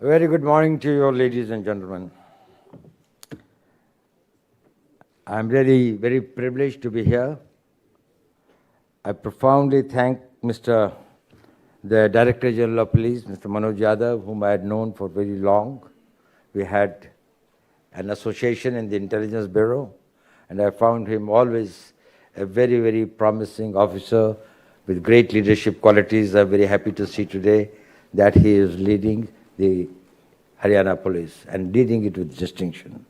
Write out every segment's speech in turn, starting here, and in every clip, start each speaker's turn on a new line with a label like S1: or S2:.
S1: A very good morning to you, ladies and gentlemen. I'm really very privileged to be here. I profoundly thank the Director General of Police, Mr. Manoj Yadav, whom I had known for very long. We had an association in the Intelligence Bureau, and I found him always a very, very promising officer with great leadership qualities. I'm very happy to see today that he is leading the Haryana Police and leading it with distinction.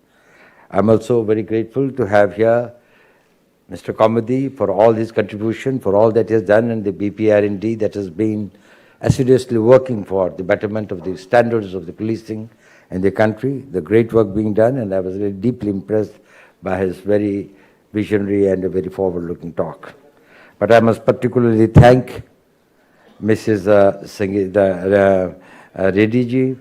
S1: I'm also very grateful to have here Mr. Komedi for all his contribution, for all that he has done, and the BPR&D that has been assiduously working for the betterment of the standards of the policing in the country, the great work being done, and I was really deeply impressed by his very visionary and a very forward-looking talk. But I must particularly thank Mrs. Reddy ji,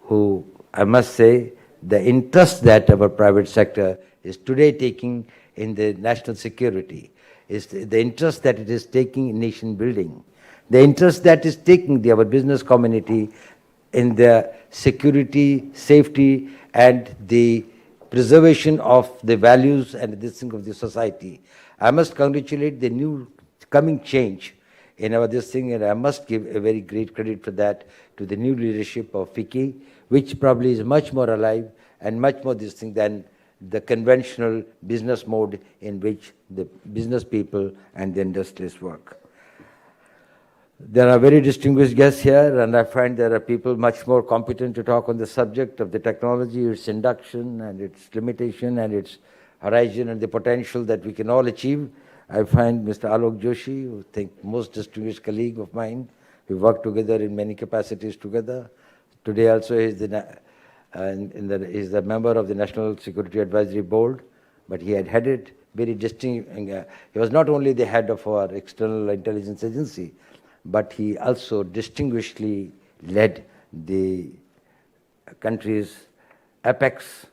S1: who I must say, the interest that our private sector is today taking in the national security, is the interest that it is taking in nation building, the interest that is taking our business community in the security, safety, and the preservation of the values and this thing of the society. I must congratulate the new coming change in our this thing, and I must give a very great credit for that to the new leadership of FICCI, which probably is much more alive and much more this thing than the conventional business mode in which the business people and the industries work. There are very distinguished guests here, and I find there are people much more competent to talk on the subject of the technology, its induction and its limitation and its horizon and the potential that we can all achieve. I find Mr. Alok Joshi, who I think most distinguished colleague of mine. We work together in many capacities together. Today also he is is a member of the National Security Advisory Board, but he had headed very distinct. He was not only the head of our external intelligence agency, but he also distinguishedly led the country's apex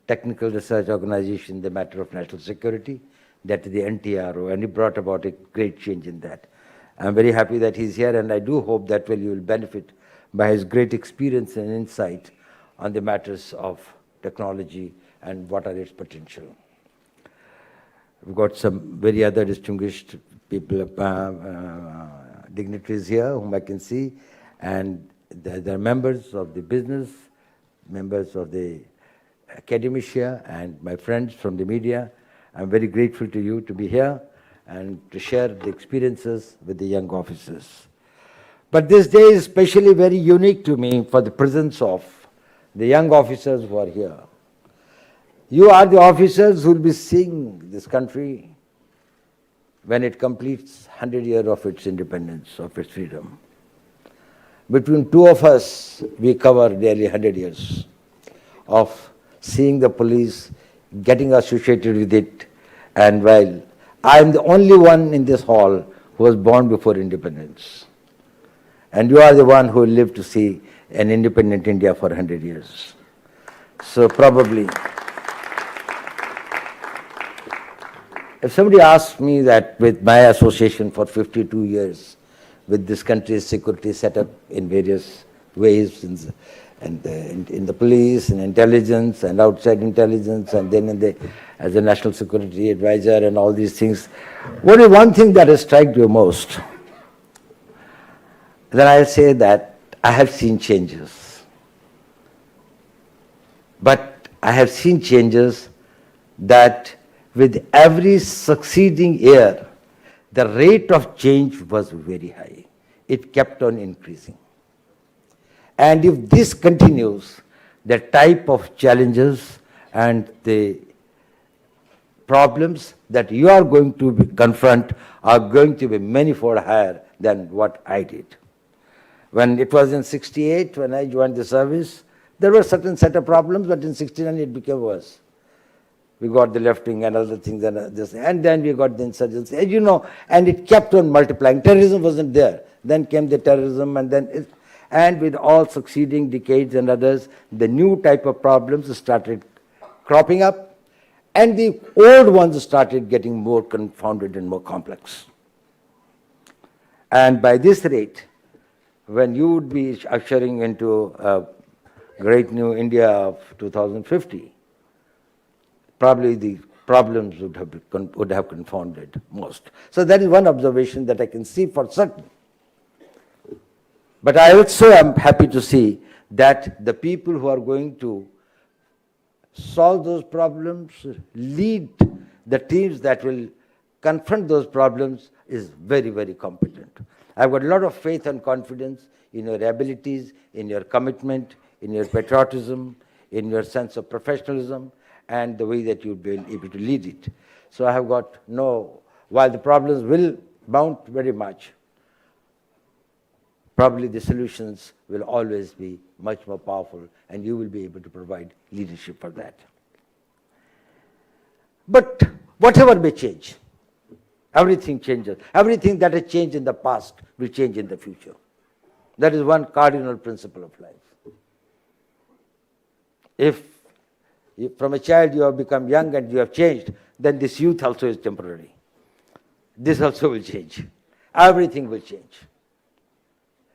S1: technical research organization in the matter of national security, that is the NTRO, and he brought about a great change in that. I'm very happy that he's here, and I do hope that you will benefit by his great experience and insight on the matters of technology and what are its potential. We've got some very other distinguished people, dignitaries here whom I can see, and they're members of the business, members of the academia, and my friends from the media. I'm very grateful to you to be here and to share the experiences with the young officers. But this day is especially very unique to me for the presence of the young officers who are here. You are the officers who will be seeing this country when it completes 100 years of its independence, of its freedom. Between two of us, we cover nearly 100 years of seeing the police, getting associated with it, and while I am the only one in this hall who was born before independence. And you are the one who lived to see an independent India for 100 years. So probably, if somebody asks me that with my association for 52 years with this country's security set up in various ways, in the police and intelligence and outside intelligence, and then as a national security advisor and all these things, what is one thing that has struck you most? Then I'll say that I have seen changes. But I have seen changes that with every succeeding year, the rate of change was very high. It kept on increasing. And if this continues, the type of challenges and the problems that you are going to confront are going to be manifold higher than what I did. When it was in 68, when I joined the service, there were certain set of problems, but in 69 it became worse. We got the left wing and other things and this, and then we got the insurgency, as you know, and it kept on multiplying. Terrorism wasn't there. Then came the terrorism, and with all succeeding decades and others, the new type of problems started cropping up, and the old ones started getting more confounded and more complex. And by this rate, when you would be ushering into a great new India of 2050, probably the problems would have confounded most. So that is one observation that I can see for certain. But I also am happy to see that the people who are going to solve those problems, lead the teams that will confront those problems, is very, very competent. I've got a lot of faith and confidence in your abilities, in your commitment, in your patriotism, in your sense of professionalism, and the way that you'll be able to lead it. So I have got while the problems will mount very much, probably the solutions will always be much more powerful, and you will be able to provide leadership for that. But whatever may change, everything changes. Everything that has changed in the past will change in the future. That is one cardinal principle of life. If from a child you have become young and you have changed, then this youth also is temporary. This also will change. Everything will change.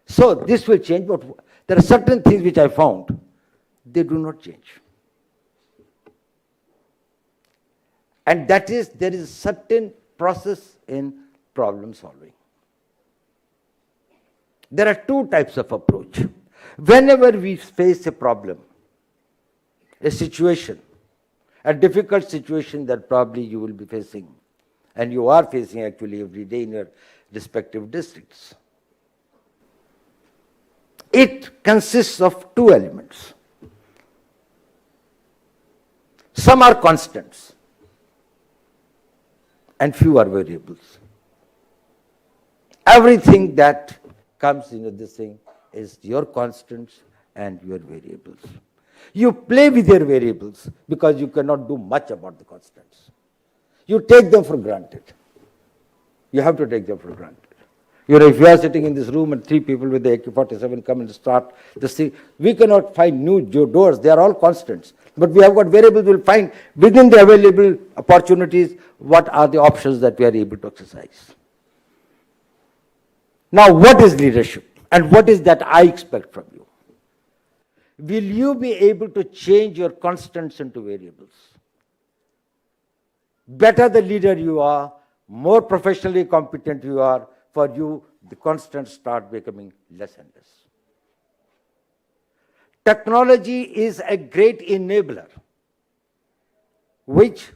S1: So this will change, but there are certain things which I found, they do not change. And that is, there is a certain process in problem solving. There are two types of approach. Whenever we face a problem, a situation, a difficult situation that probably you will be facing, and you are facing actually every day in your respective districts, it consists of two elements. Some are constants, and few are variables. Everything that comes into this thing is your constants and your variables. You play with your variables because you cannot do much about the constants. You take them for granted. You have to take them for granted. If you are sitting in this room and three people with the AK-47 come and start this thing, we cannot find new doors. They are all constants. But we have got variables. We will find within the available opportunities what are the options that we are able to exercise. Now, what is leadership? And what is that I expect from you? Will you be able to change your constants into variables? Better the leader you are, more professionally competent you are, for you, the constants start becoming less and less. Technology is a great enabler, which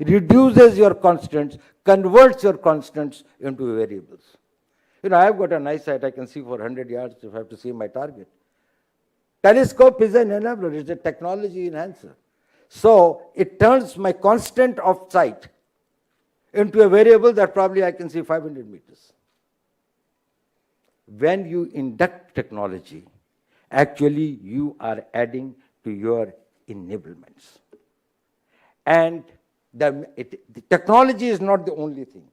S1: reduces your constants, converts your constants into variables. I've got an eyesight, I can see for 100 yards if I have to see my target. Telescope is an enabler, it's a technology enhancer. So it turns my constant of sight into a variable that probably I can see 500 meters. When you induct technology, actually you are adding to your enablements. And the technology is not the only thing.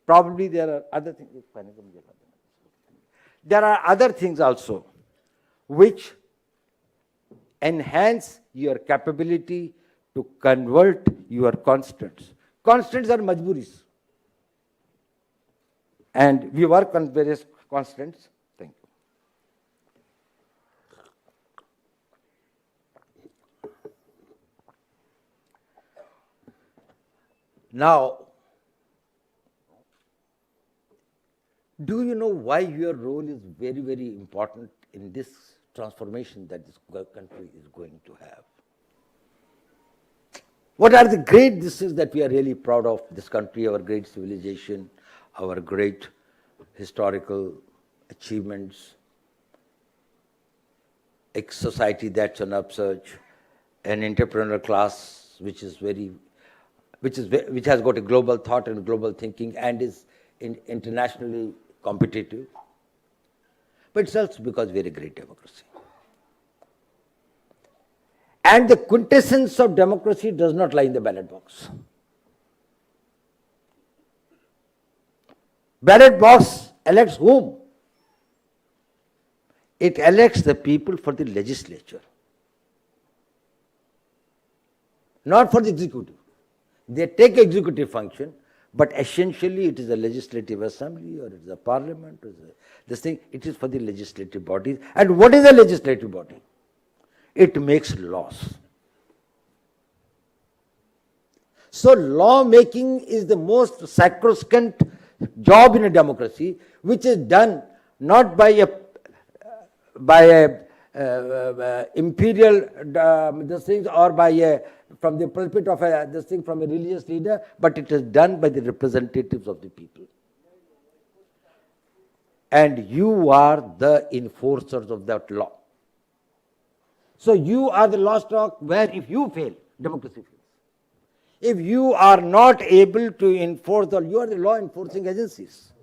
S1: Probably there are other things. There are other things also which enhance your capability to convert your constants. Constants are majburis. And we work on various constants. Thank you. Now, do you know why your role is very, very important in this transformation that this country is going to have? What are the great things that we are really proud of, this country, our great civilization, our great historical achievements, a society that's on upsurge, an entrepreneurial class which has got a global thought and global thinking and is internationally competitive. But it's also because we're a great democracy. And the quintessence of democracy does not lie in the ballot box. Ballot box elects whom? It elects the people for the legislature, not for the executive. They take executive function, But essentially it is a legislative assembly or it is a parliament, or this thing, it is for the legislative bodies. And what is a legislative body? It makes laws. So law making is the most sacrosanct job in a democracy, which is done not by a imperial this thing, or by a from the pulpit of a this thing from a religious leader, but it is done by the representatives of the people. And you are the enforcers of that law. So you are the lawstock where if you fail, democracy fails. If you are not able to enforce the law, you are the law enforcing agencies.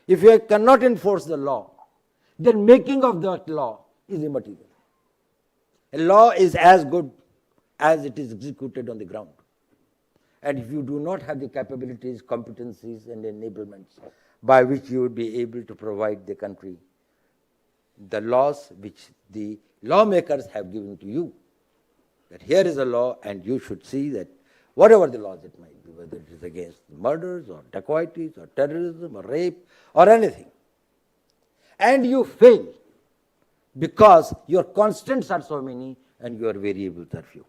S1: If you cannot enforce the law, then making of that law is immaterial. A law is as good as it is executed on the ground. And if you do not have the capabilities, competencies, and enablements by which you would be able to provide the country the laws which the lawmakers have given to you, that here is a law and you should see that whatever the laws it might be, whether it is against murders or dacoities or terrorism or rape or anything, and you fail because your constants are so many and your variables are few.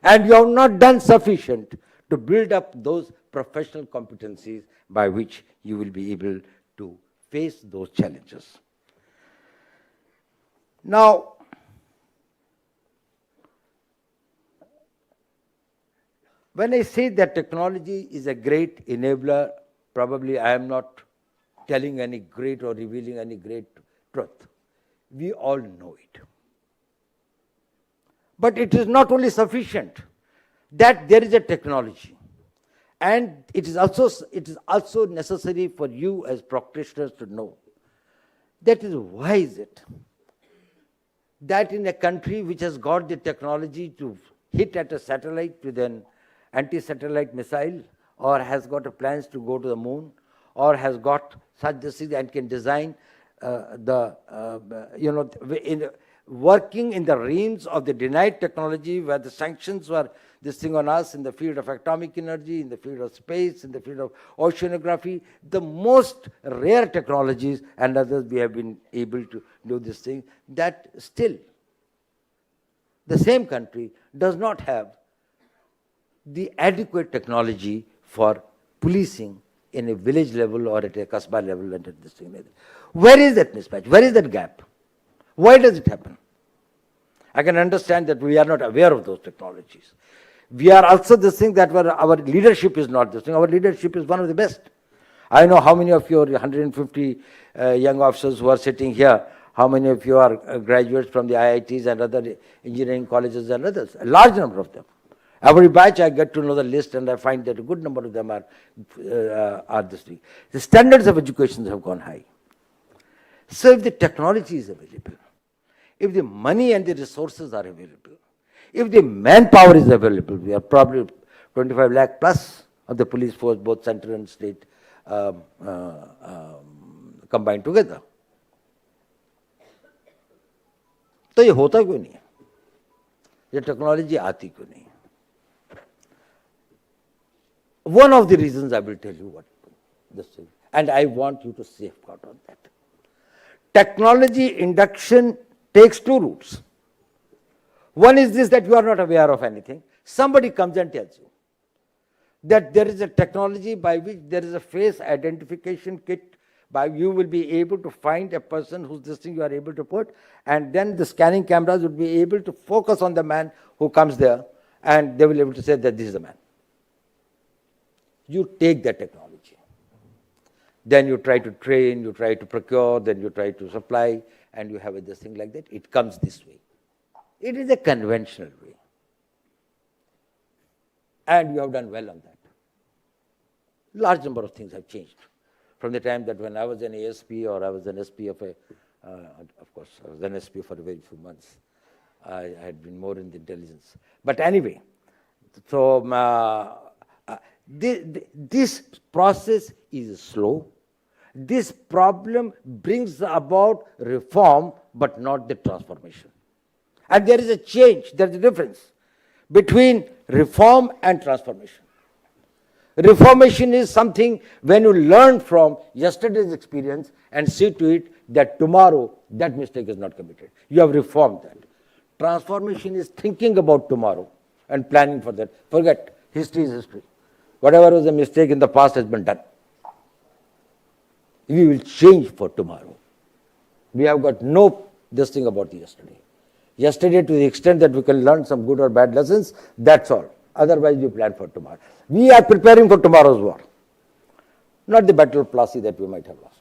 S1: And you have not done sufficient to build up those professional competencies by which you will be able to face those challenges. Now, when I say that technology is a great enabler, probably I am not telling any great or revealing any great truth. We all know it. But it is not only sufficient that there is a technology, and it is also necessary for you as practitioners to know that is why is it that in a country which has got the technology to hit at a satellite with an anti-satellite missile, or has got plans to go to the moon, or has got such this thing and can design working in the realms of the denied technology, where the sanctions were this thing on us in the field of atomic energy, in the field of space, in the field of oceanography, the most rare technologies and others we have been able to do this thing, that still the same country does not have the adequate technology for policing in a village level or at a Kasbah level and at this thing. Where is that mismatch? Where is that gap? Why does it happen? I can understand that we are not aware of those technologies. We are also this thing that our leadership is not this thing. Our leadership is one of the best. I know how many of your 150 young officers who are sitting here, how many of you are graduates from the IITs and other engineering colleges and others, a large number of them. Every batch I get to know the list and I find that a good number of them are this thing. The standards of education have gone high. So if the technology is available, if the money and the resources are available, if the manpower is available, we are probably 25 lakh plus of the police force, both central and state combined together. तो ये होता क्यों नहीं है? ये technology आती क्यों नहीं? One of the reasons I will tell you what this is, and I want you to safeguard on that. Technology induction takes two routes. One is this, that you are not aware of anything. Somebody comes and tells you that there is a technology by which there is a face identification kit by you will be able to find a person whose this thing you are able to put, and then the scanning cameras would be able to focus on the man who comes there, and they will be able to say that this is the man. You take that technology. Then you try to train, you try to procure, then you try to supply, and you have this thing like that. It comes this way. It is a conventional way. And you have done well on that. Large number of things have changed. From the time that when I was an ASP or I was an SP of course, I was an SP for a very few months. I had been more in the intelligence. But anyway, so this process is slow. This problem brings about reform, but not the transformation. And there is a change, there is a difference between reform and transformation. Reformation is something when you learn from yesterday's experience and see to it that tomorrow that mistake is not committed. You have reformed that. Transformation is thinking about tomorrow and planning for that. Forget, history is history. Whatever was a mistake in the past has been done. We will change for tomorrow. We have got no this thing about yesterday. Yesterday, to the extent that we can learn some good or bad lessons, that's all. Otherwise, we plan for tomorrow. We are preparing for tomorrow's war, not the battle of Plassey that we might have lost.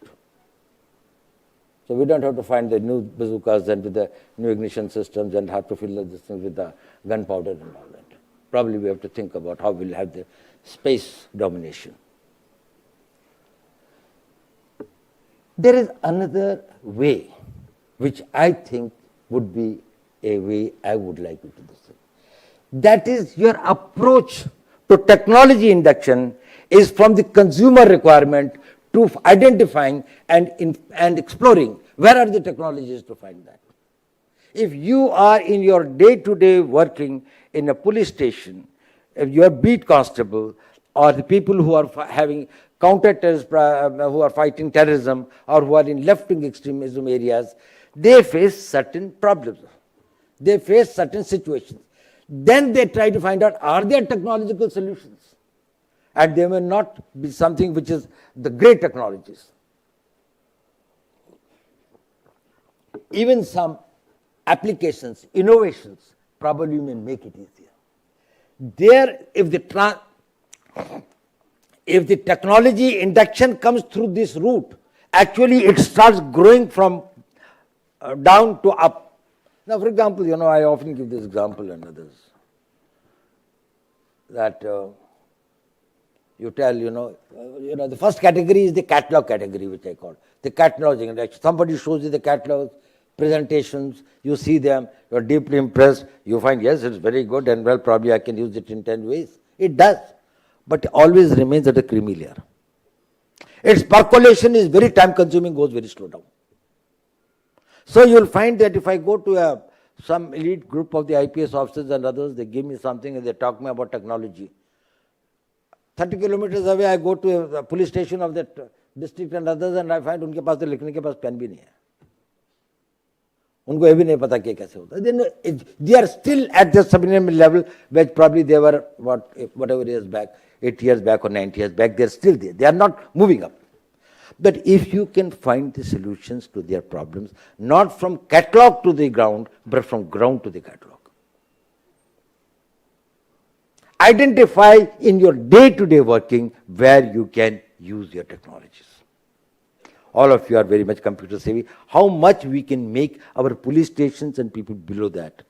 S1: So we don't have to find the new bazookas and with the new ignition systems and have to fill this thing with the gunpowder and all that. Probably we have to think about how we'll have the space domination. There is another way which I think would be a way I would like you to do. That is, your approach to technology induction is from the consumer requirement to identifying and exploring where are the technologies to find that. If you are in your day-to-day working in a police station, if you are beat constable or the people who are having counter-terrorists, who are fighting terrorism or who are in left-wing extremism areas, they face certain problems. They face certain situations. Then they try to find out, are there technological solutions? And they may not be something which is the great technologies. Even some applications, innovations, probably may make it easier. There, if the technology induction comes through this route, actually it starts growing from down to up. Now, for example, I often give this example and others, that you tell, the first category is the catalog category, which I call the cataloging. Somebody shows you the catalogs, presentations, you see them, you're deeply impressed, you find, yes, it's very good, and well, probably I can use it in 10 ways. It does, but it always remains at a creamy layer. Its percolation is very time consuming, goes very slow down. So you'll find that if I go to some elite group of the IPS officers and others, they give me something and they talk me about technology. 30 kilometers away, I go to a police station of that district and others, and I find उनके पास तो लिखने के पास pen भी नहीं है. उनको ये भी नहीं पता कि कैसे होता है. They are still at the subliminal level, which probably they were whatever years back, 8 years back or 9 years back. They are still there. They are not moving up. But if you can find the solutions to their problems, not from catalog to the ground, but from ground to the catalog. Identify in your day-to-day working where you can use your technologies. All of you are very much computer savvy. How much we can make our police stations and people below that,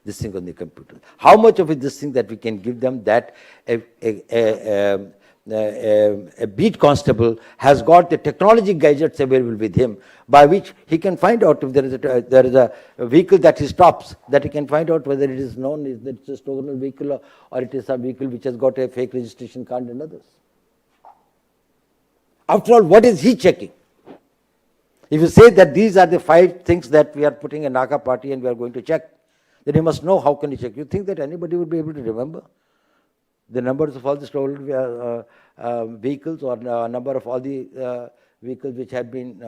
S1: this thing on the computer. How much of it this thing that we can give them that a beat constable has got the technology gadgets available with him by which he can find out if there is a vehicle that he stops, that he can find out whether it is known is that it's a stolen vehicle or it is a vehicle which has got a fake registration card and others. After all, what is he checking? If you say that these are the 5 things that we are putting a Naka party and we are going to check, then he must know how can he check. You think that anybody would be able to remember the numbers of all the stolen vehicles or number of all the vehicles which have been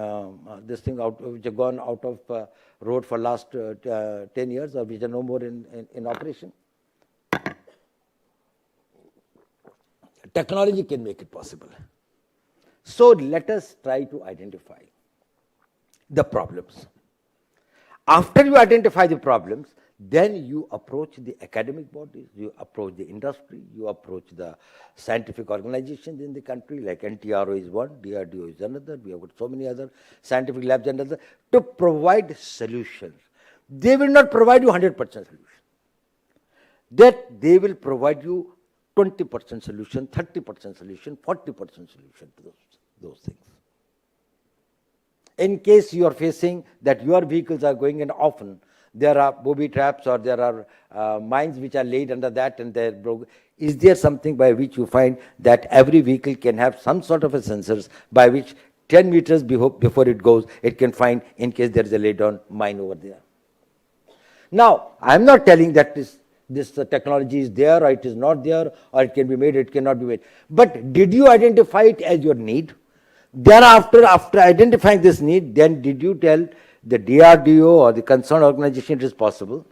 S1: which have gone out of road for last 10 years or which are no more in operation? Technology can make it possible. So let us try to identify the problems. After you identify the problems, then you approach the academic bodies, you approach the industry, you approach the scientific organizations in the country, like NTRO is one, DRDO is another, we have got so many other scientific labs and others, to provide solutions. They will not provide you 100% solution. That they will provide you 20% solution, 30% solution, 40% solution to those things. In case you are facing that your vehicles are going in often, there are booby traps or there are mines which are laid under that and they're broken. Is there something by which you find that every vehicle can have some sort of a sensors by which 10 meters before it goes, it can find in case there is a laid down mine over there? Now, I'm not telling that this technology is there, or it is not there, or it can be made, it cannot be made. But did you identify it as your need? Thereafter, after identifying this need, then did you tell the DRDO or the concerned organization it is possible?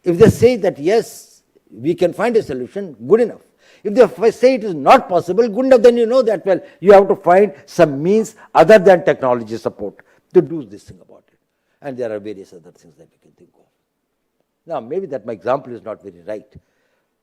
S1: If they say that yes, we can find a solution, good enough. If they say it is not possible, good enough, then you know that, well, you have to find some means other than technology support to do this thing about it. And there are various other things that we can think of. Now, maybe that my example is not very right,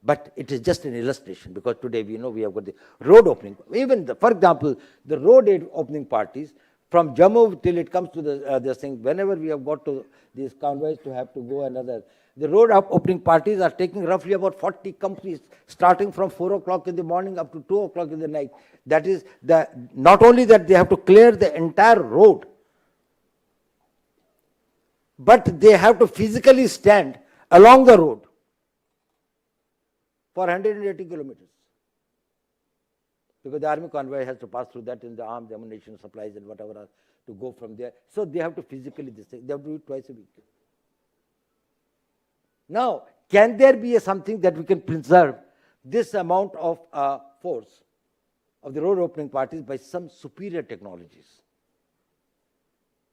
S1: but it is just an illustration, because today we know we have got the road opening. Even, for example, the road opening parties, from Jammu till it comes to this thing, whenever we have got to these convoys to have to go another, the road opening parties are taking roughly about 40 companies, starting from 4 o'clock in the morning up to 2 o'clock in the night. That is, not only that they have to clear the entire road, but they have to physically stand along the road for 180 kilometers. Because the army convoy has to pass through that, in the arms, ammunition, supplies, and whatever are to go from there. So they have to physically, they have to do it twice a week. Now, can there be something that we can preserve this amount of force of the road opening parties by some superior technologies?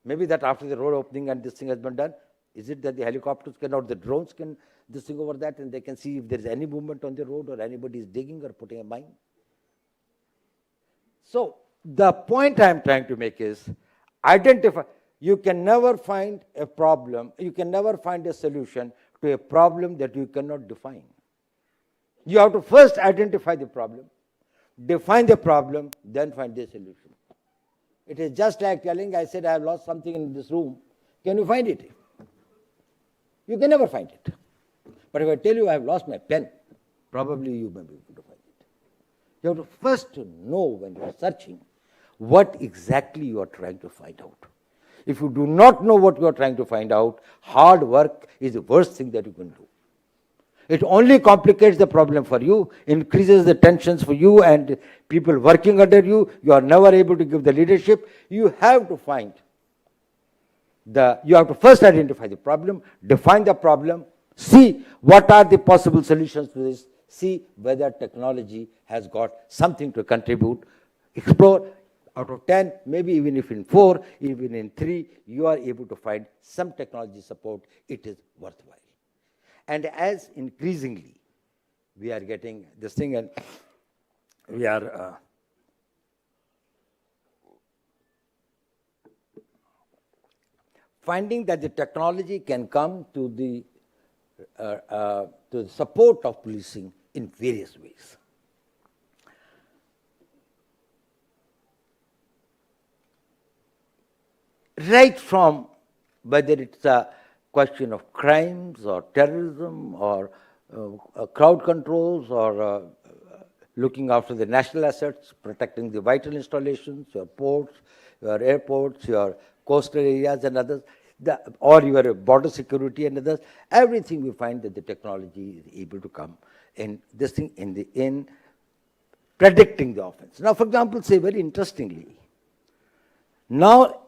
S1: Maybe that after the road opening and this thing has been done, is it that the helicopters can, or the drones can, this thing over that, and they can see if there is any movement on the road, or anybody is digging or putting a mine? So, the point I am trying to make is, identify. You can never find a problem, you can never find a solution to a problem that you cannot define. You have to first identify the problem, define the problem, then find the solution. It is just like telling, I said I have lost something in this room. Can you find it? You can never find it. But if I tell you I have lost my pen, probably you may be able to find it. You have to first know, when you are searching, what exactly you are trying to find out. If you do not know what you are trying to find out, hard work is the worst thing that you can do. It only complicates the problem for you, increases the tensions for you and people working under you. You are never able to give the leadership. You have to find you have to first identify the problem, define the problem, see what are the possible solutions to this, see whether technology has got something to contribute, explore. Out of 10, maybe even if in 4, even in 3, you are able to find some technology support, it is worthwhile. And as increasingly we are getting this thing, and we are finding that the technology can come to the support of policing in various ways. Right from whether it's a question of crimes or terrorism or crowd controls or looking after the national assets, protecting the vital installations, your ports, your airports, your coastal areas and others, or your border security and others, everything we find that the technology is able to come in this thing in predicting the offense. Now, for example, say very interestingly, now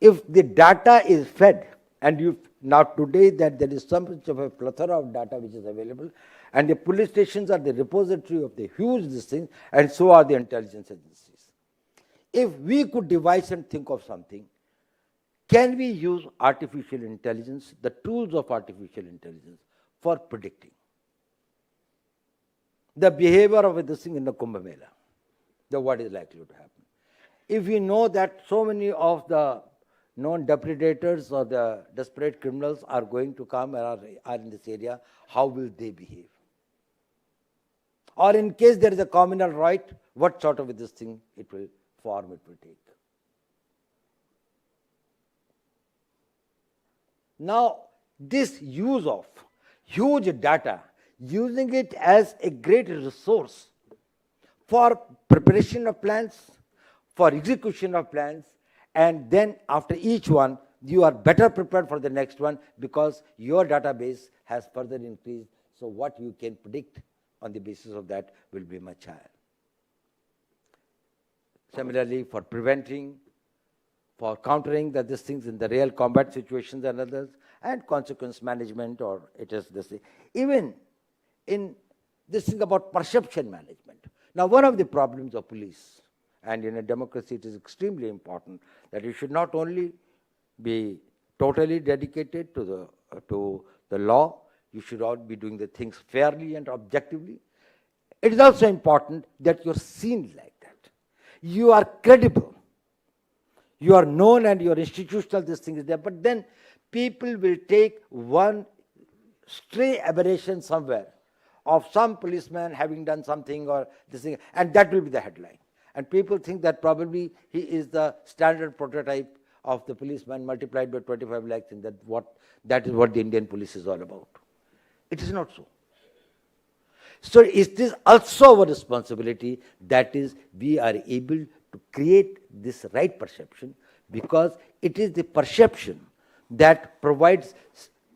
S1: if the data is fed, and now today that there is so much of a plethora of data which is available, and the police stations are the repository of the huge this thing, and so are the intelligence agencies. If we could devise and think of something, can we use artificial intelligence, the tools of artificial intelligence, for predicting the behavior of this thing in the Kumbh Mela, what is likely to happen? If we know that so many of the known depredators or the desperate criminals are going to come and are in this area, how will they behave? Or in case there is a communal riot, what sort of this thing it will take? Now, this use of huge data, using it as a great resource for preparation of plans, for execution of plans, and then after each one, you are better prepared for the next one because your database has further increased. So what you can predict on the basis of that will be much higher. Similarly, for preventing, for countering these things in the real combat situations and others, and consequence management, or it is this thing. Even in this thing about perception management. Now, one of the problems of police, and in a democracy it is extremely important, that you should not only be totally dedicated to the law, you should all be doing the things fairly and objectively. It is also important that you're seen like that. You are credible. You are known and your institutional this thing is there, but then people will take one stray aberration somewhere of some policeman having done something or this thing, and that will be the headline. And people think that probably he is the standard prototype of the policeman multiplied by 25 lakhs, and that is what the Indian police is all about. It is not so. So it is also our responsibility, that is, we are able to create this right perception, because it is the perception that provides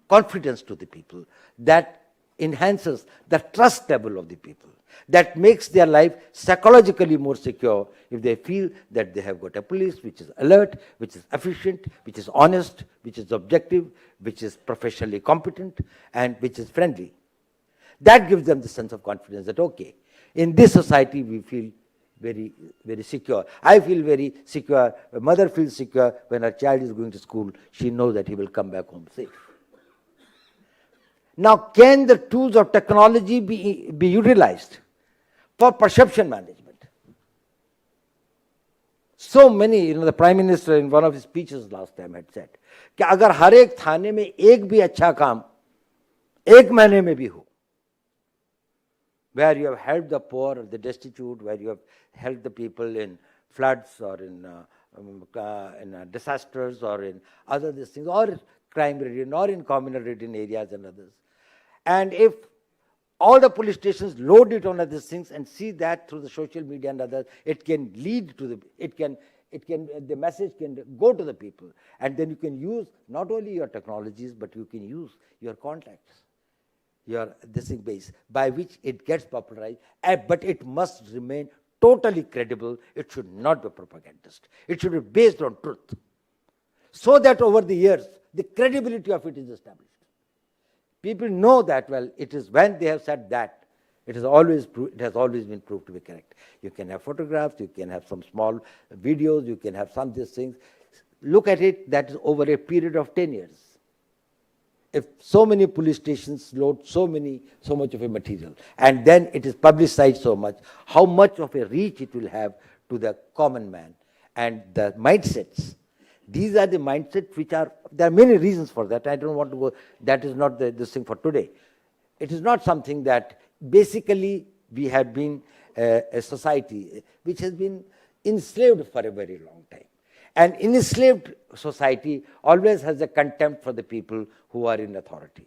S1: confidence to the people, that enhances the trust level of the people, that makes their life psychologically more secure if they feel that they have got a police which is alert, which is efficient, which is honest, which is objective, which is professionally competent, and which is friendly. That gives them the sense of confidence that, okay, in this society we feel very, very secure. I feel very secure. A mother feels secure when her child is going to school. She knows that he will come back home safe. Now, can the tools of technology be utilized for perception management? So many, the Prime Minister in one of his speeches last time had said, कि अगर हर एक थाने में एक भी अच्छा काम एक महीने में भी हो, where you have helped the poor or the destitute, where you have helped the people in floods or in disasters or in other these things, or crime-ridden or in communal-ridden areas and others. And if all the police stations load it on these things and see that through the social media and others, it can lead to the message can go to the people. And then you can use not only your technologies, but you can use your contacts, your this thing base, by which it gets popularized, but it must remain totally credible. It should not be propagandist. It should be based on truth, so that over the years, the credibility of it is established. People know that, well, it is when they have said that, it has always been proved to be correct. You can have photographs, you can have some small videos, you can have some these things. Look at it, that is over a period of 10 years. If so many police stations load so much of a material, and then it is publicized so much, how much of a reach it will have to the common man, and the mindsets. These are the mindsets which are, there are many reasons for that. I don't want to go, that is not this thing for today. It is not something that, basically, we have been a society which has been enslaved for a very long time. An enslaved society always has a contempt for the people who are in authority.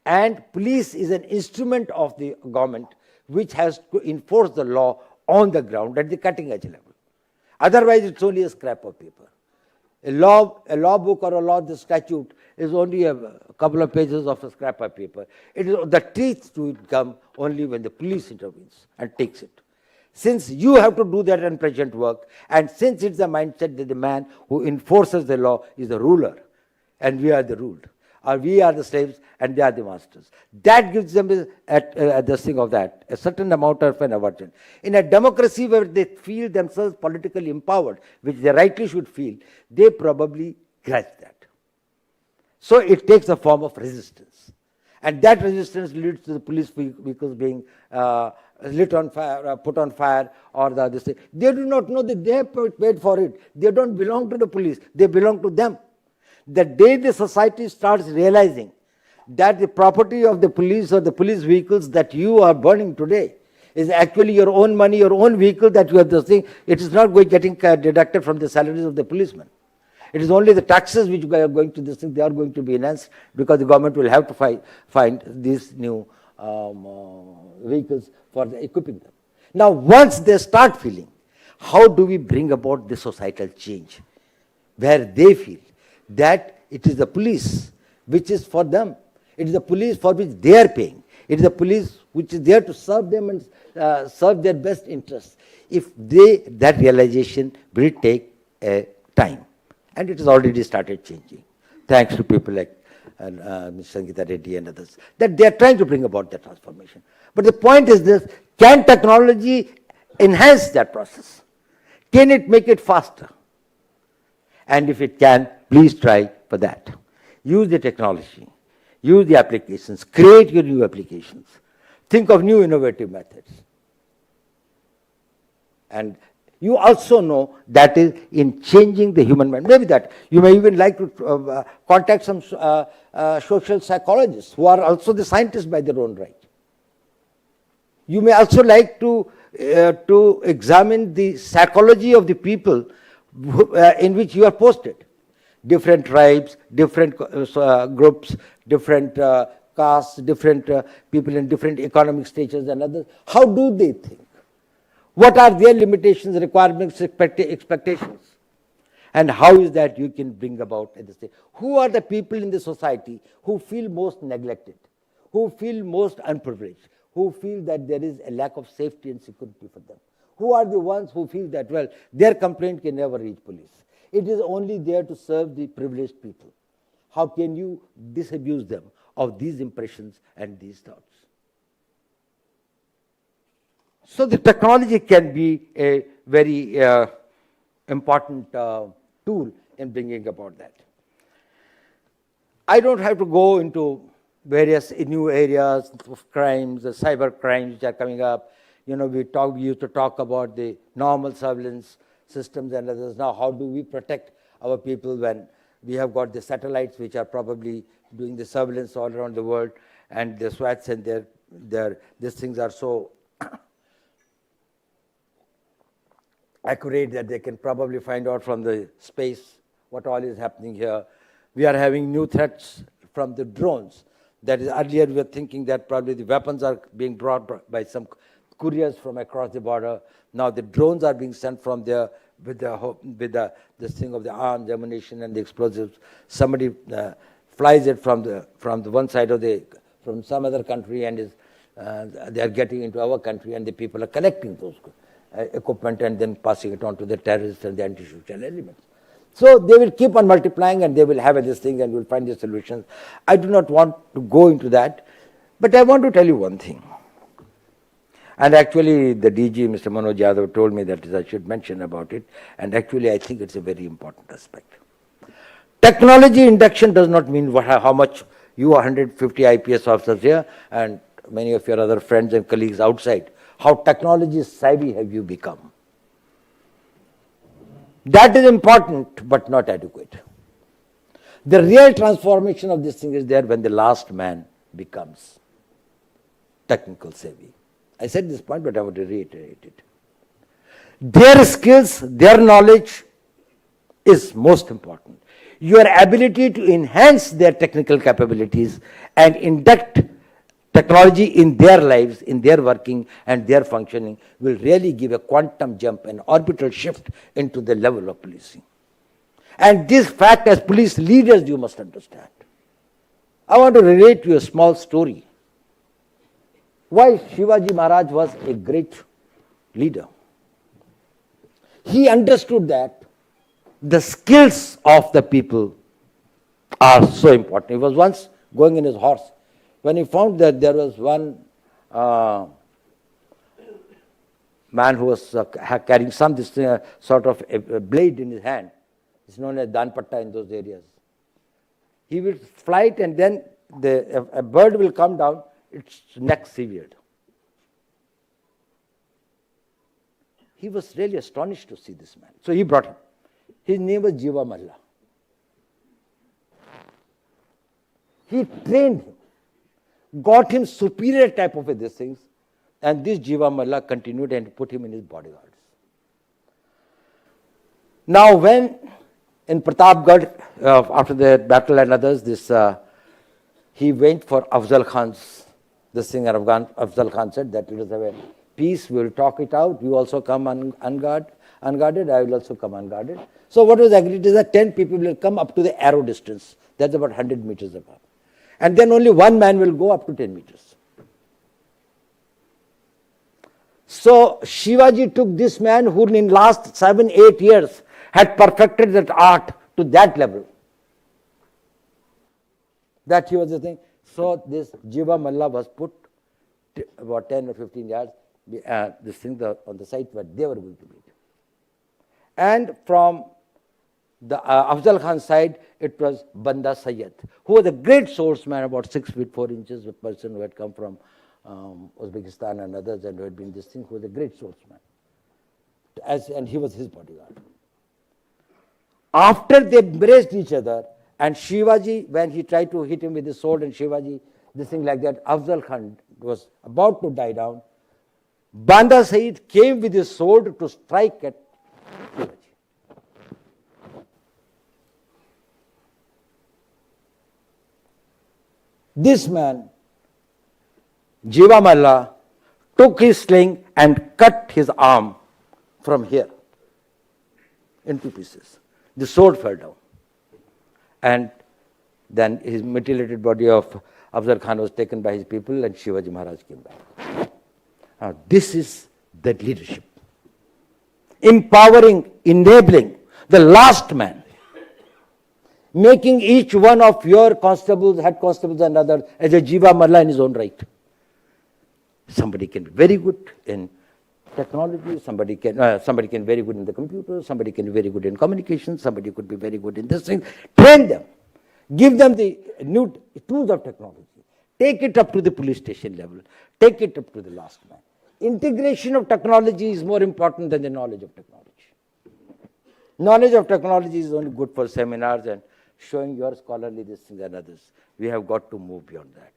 S1: And police is an instrument of the government which has to enforce the law on the ground at the cutting edge level. Otherwise, it's only a scrap of paper. A law book or a law statute is only a couple of pages of a scrap of paper. The teeth to it come only when the police intervenes and takes it. Since you have to do that unpleasant work, and since it's the mindset that the man who enforces the law is the ruler, and we are the ruled, or we are the slaves and they are the masters, that gives them this thing of that, a certain amount of an aversion. In a democracy where they feel themselves politically empowered, which they rightly should feel, they probably grudge that. So it takes a form of resistance. And that resistance leads to the police vehicles being lit on fire, put on fire, or this thing. They do not know that they have paid for it. They don't belong to the police. They belong to them. The day the society starts realizing that the property of the police or the police vehicles that you are burning today is actually your own money, your own vehicle that you have this thing, it is not getting deducted from the salaries of the policemen. It is only the taxes which are going to this thing, they are going to be enhanced, because the government will have to find these new vehicles for equipping them. Now, once they start feeling, how do we bring about the societal change where they feel that it is the police which is for them, it is the police for which they are paying, it is the police which is there to serve them and serve their best interests. If that realization will take time, and it has already started changing, thanks to people like Ms. Sangeeta Reddy and others, that they are trying to bring about that transformation. But the point is this: can technology enhance that process? Can it make it faster? And if it can, please try for that. Use the technology, use the applications, create your new applications, think of new innovative methods. And you also know that is in changing the human mind. Maybe that you may even like to contact some social psychologists who are also the scientists by their own right. You may also like to examine the psychology of the people in which you are posted. Different tribes, different groups, different castes, different people in different economic stages and others. How do they think? What are their limitations, requirements, expectations? And how is that you can bring about at the stage? Who are the people in the society who feel most neglected, who feel most unprivileged, who feel that there is a lack of safety and security for them? Who are the ones who feel that, well, their complaint can never reach police? It is only there to serve the privileged people. How can you disabuse them of these impressions and these thoughts? So the technology can be a very important tool in bringing about that. I don't have to go into various new areas of crimes, the cyber crimes which are coming up. You know, we used to talk about the normal surveillance systems and others. Now, how do we protect our people when we have got the satellites which are probably doing the surveillance all around the world, and the SWATs and these things are so accurate that they can probably find out from the space what all is happening here. We are having new threats from the drones. That is, earlier we were thinking that probably the weapons are being brought by some couriers from across the border. Now the drones are being sent from there with this thing of the arms, ammunition, and the explosives. Somebody flies it from the one side of from some other country, and they are getting into our country, and the people are collecting those equipment and then passing it on to the terrorists and the anti-social elements. So they will keep on multiplying, and they will have this thing, and will find the solutions. I do not want to go into that, but I want to tell you one thing. And actually, the DG, Mr. Manoj Yadav, told me that I should mention about it, and actually I think it's a very important aspect. Technology induction does not mean how much you 150 IPS officers here and many of your other friends and colleagues outside, how technology savvy have you become. That is important, but not adequate. The real transformation of this thing is there when the last man becomes technical savvy. I said this point, but I want to reiterate it. Their skills, their knowledge is most important. Your ability to enhance their technical capabilities and induct technology in their lives, in their working and their functioning will really give a quantum jump, an orbital shift into the level of policing. And this fact, as police leaders, you must understand. I want to relate to you a small story. Why Shivaji Maharaj was a great leader. He understood that the skills of the people are so important. He was once going in his horse. When he found that there was one man who was carrying some sort of a blade in his hand, it's known as danpatta in those areas. He will fly it, and then a bird will come down, its neck severed. He was really astonished to see this man. So he brought him. His name was Jiva Malla. He trained him, got him superior type of these things, and this Jiva Malla continued and put him in his bodyguards. Now when in Pratapgarh, after the battle and others, he went for Afzal Khan's, this thing, Afzal Khan said that let us have a peace, we will talk it out, you also come unguarded, I will also come unguarded. So what was agreed is that 10 people will come up to the arrow distance, that's about 100 meters above. And then only one man will go up to 10 meters. So Shivaji took this man who in last 7-8 years had perfected that art to that level. that he was the thing. So this Jiva Malla was put about 10 or 15 yards this thing on the site where they were going to meet. And from the Afzal Khan side, it was Banda Sayyid, who was a great swordsman, about 6 feet 4 inches, a person who had come from Uzbekistan and others, and who had been this thing, who was a great swordsman. And he was his bodyguard. After they embraced each other, and Shivaji, when he tried to hit him with his sword, and Shivaji, this thing like that, Afzal Khan was about to die down, Banda Sayyid came with his sword to strike at Shivaji. This man, Jiva Malla, took his sling and cut his arm from here into pieces. The sword fell down. And then his mutilated body of Afzal Khan was taken by his people, and Shivaji Maharaj came back. Now, this is that leadership. Empowering, enabling the last man. Making each one of your constables, head constables and others as a Jiva Malla in his own right. Somebody can be very good in technology, somebody can be very good in the computer, somebody can be very good in communication, somebody could be very good in this thing. Train them. Give them the new tools of technology. Take it up to the police station level. Take it up to the last man. Integration of technology is more important than the knowledge of technology. Knowledge of technology is only good for seminars and showing your scholarly this thing and others. We have got to move beyond that.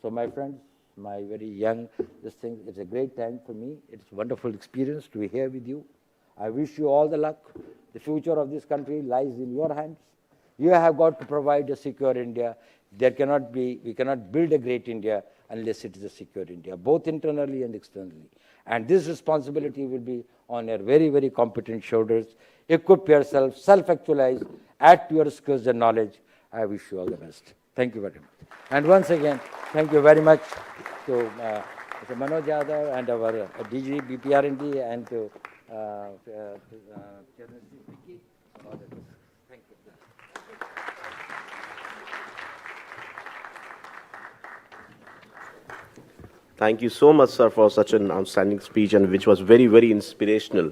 S1: So my friends, my very young, this thing, it's a great time for me. It's a wonderful experience to be here with you. I wish you all the luck. The future of this country lies in your hands. You have got to provide a secure India. We cannot build a great India unless it is a secure India, both internally and externally. And this responsibility will be on your very, very competent shoulders. Equip yourself, self-actualize, add to your skills and knowledge. I wish you all the best. Thank you very much. And once again, thank you very much to Mr. Manoj Yadav and our DG, BPR&D, and to Chairman Vicky. Thank you.
S2: Thank you so much, sir, for such an outstanding speech, and which was very, very inspirational.